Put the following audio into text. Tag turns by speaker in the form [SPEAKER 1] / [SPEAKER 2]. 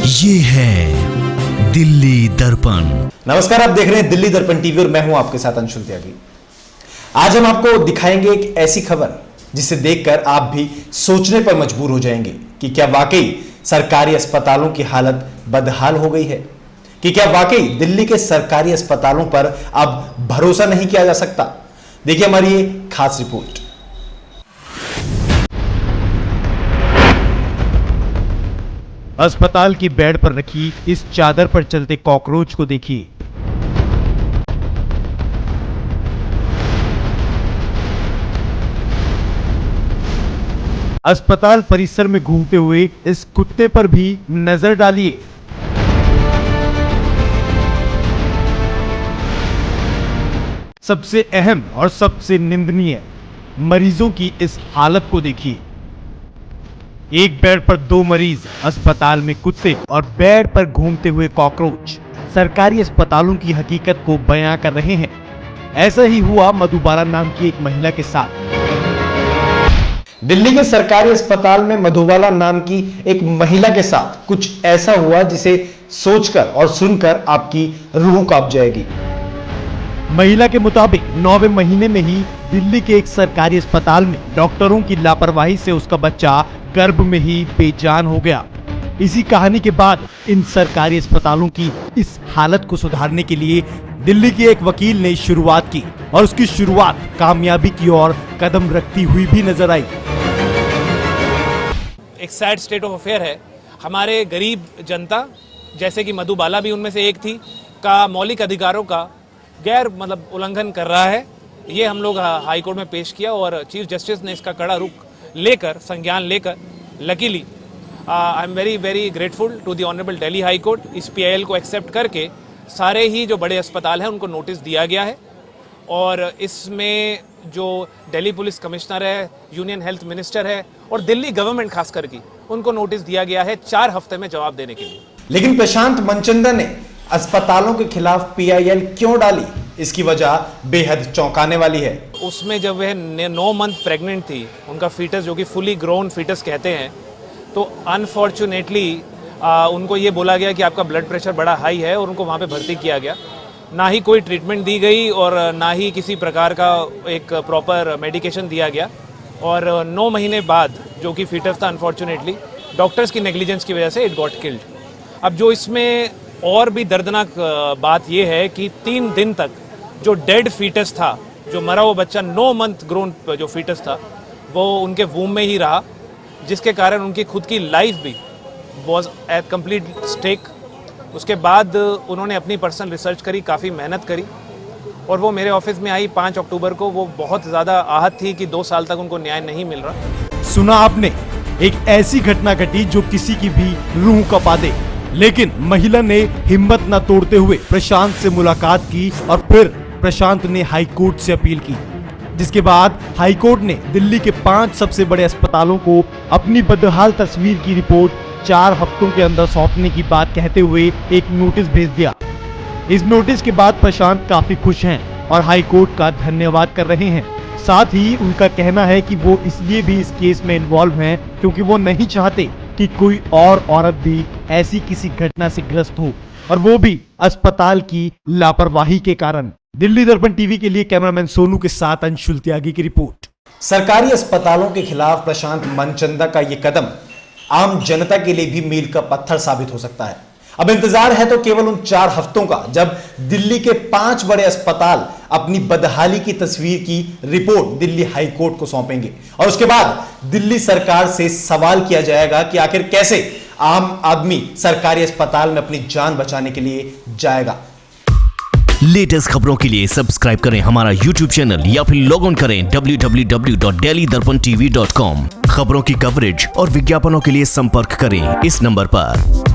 [SPEAKER 1] ये है दिल्ली दर्पण।
[SPEAKER 2] नमस्कार, आप देख रहे हैं दिल्ली दर्पण टीवी और मैं हूं आपके साथ अंशुल त्यागी। आज हम आपको दिखाएंगे एक ऐसी खबर जिसे देखकर आप भी सोचने पर मजबूर हो जाएंगे कि क्या वाकई सरकारी अस्पतालों की हालत बदहाल हो गई है, कि क्या वाकई दिल्ली के सरकारी अस्पतालों पर अब भरोसा नहीं किया जा सकता। देखिए हमारी ये खास रिपोर्ट।
[SPEAKER 3] अस्पताल की बेड पर रखी इस चादर पर चलते कॉकरोच को देखिए। अस्पताल परिसर में घूमते हुए इस कुत्ते पर भी नजर डालिए। सबसे अहम और सबसे निंदनीय, मरीजों की इस हालत को देखिए। एक बेड पर 2 मरीज, अस्पताल में कुत्ते और बेड पर घूमते हुए कॉकरोच सरकारी अस्पतालों की हकीकत को बयां कर रहे हैं। ऐसा ही हुआ मधुबाला नाम की एक महिला के साथ।
[SPEAKER 2] दिल्ली के सरकारी अस्पताल में मधुबाला नाम की एक महिला के साथ कुछ ऐसा हुआ जिसे सोचकर और सुनकर आपकी रूह कांप जाएगी।
[SPEAKER 3] महिला के मुताबिक 9वें महीने में ही दिल्ली के एक सरकारी अस्पताल में डॉक्टरों की लापरवाही से उसका बच्चा गर्भ में ही बेजान हो गया। इसी कहानी के बाद इन सरकारी अस्पतालों की इस हालत को सुधारने के लिए दिल्ली के एक वकील ने शुरुआत की और उसकी शुरुआत कामयाबी की ओर कदम रखती हुई भी नजर आई।
[SPEAKER 4] एक सैड स्टेट ऑफ अफेयर है। हमारे गरीब जनता, जैसे कि मधुबाला भी उनमें से एक थी, का मौलिक अधिकारों का गैर उल्लंघन कर रहा है। ये हम लोग हाई कोर्ट में पेश किया और चीफ जस्टिस ने इसका कड़ा रुख लेकर, संज्ञान लेकर, luckily I am very grateful to the honourable Delhi high court, इस पीआईएल को एक्सेप्ट करके सारे ही जो बड़े अस्पताल हैं उनको नोटिस दिया गया है। और इसमें जो दिल्ली पुलिस कमिश्नर है, यूनियन हेल्थ मिनिस्टर है और दिल्ली गवर्नमेंट खास करके, उनको नोटिस दिया गया है 4 हफ्ते में जवाब देने के लिए।
[SPEAKER 2] लेकिन प्रशांत मनचंदा ने अस्पतालों के खिलाफ पीआईएल क्यों डाली, इसकी वजह बेहद चौंकाने वाली है।
[SPEAKER 4] उसमें जब वह 9 मंथ प्रेग्नेंट थी, उनका फीटस जो कि फुली ग्रोन फीटस कहते हैं, तो अनफॉर्चुनेटली उनको ये बोला गया कि आपका ब्लड प्रेशर बड़ा हाई है और उनको वहाँ पे भर्ती किया गया। ना ही कोई ट्रीटमेंट दी गई और ना ही किसी प्रकार का एक प्रॉपर मेडिकेशन दिया गया। और 9 महीने बाद जो कि फीटस था, अनफॉर्चुनेटली डॉक्टर्स की नेग्लिजेंस की वजह से इट गॉट किल्ड। अब जो इसमें और भी दर्दनाक बात यह है कि 3 दिन तक जो डेड फीटस था, जो मरा हुआ बच्चा, 9 मंथ ग्रोन जो फीटस था, वो उनके वूम में ही रहा, जिसके कारण उनकी खुद की लाइफ भी वॉज एट कंप्लीट स्टेक। उसके बाद उन्होंने अपनी पर्सनल रिसर्च करी, काफ़ी मेहनत करी और वो मेरे ऑफिस में आई 5 अक्टूबर को। वो बहुत ज़्यादा आहत थी कि 2 साल तक उनको न्याय नहीं मिल रहा।
[SPEAKER 3] सुना आपने, एक ऐसी घटना घटी जो किसी की भी रूह कपा दे। लेकिन महिला ने हिम्मत न तोड़ते हुए प्रशांत से मुलाकात की और फिर प्रशांत ने हाईकोर्ट से अपील की, जिसके बाद हाईकोर्ट ने दिल्ली के 5 सबसे बड़े अस्पतालों को अपनी बदहाल तस्वीर की रिपोर्ट 4 हफ्तों के अंदर सौंपने की बात कहते हुए एक नोटिस भेज दिया। इस नोटिस के बाद प्रशांत काफी खुश हैं और हाईकोर्ट का धन्यवाद कर रहे हैं। साथ ही उनका कहना है कि वो इसलिए भी इस केस में इन्वॉल्व हैं क्योंकि वो नहीं चाहते कि कोई और औरत भी ऐसी किसी घटना से ग्रस्त हो, और वो भी अस्पताल की लापरवाही के कारण। दिल्ली दर्पण टीवी के लिए कैमरामैन सोनू के साथ अंशुल त्यागी की रिपोर्ट।
[SPEAKER 2] सरकारी अस्पतालों के खिलाफ प्रशांत मनचंदा का यह कदम आम जनता के लिए भी मील का पत्थर साबित हो सकता है। अब इंतजार है तो केवल उन 4 हफ्तों का, जब दिल्ली के 5 बड़े अस्पताल अपनी बदहाली की तस्वीर की रिपोर्ट दिल्ली हाई कोर्ट को सौंपेंगे और उसके बाद दिल्ली सरकार से सवाल किया जाएगा कि आखिर कैसे आम आदमी सरकारी अस्पताल में अपनी जान बचाने के लिए जाएगा।
[SPEAKER 1] लेटेस्ट खबरों के लिए सब्सक्राइब करें हमारा YouTube चैनल या फिर लॉग ऑन करें www.delhidarpantv.com। खबरों की कवरेज और विज्ञापनों के लिए संपर्क करें इस नंबर पर।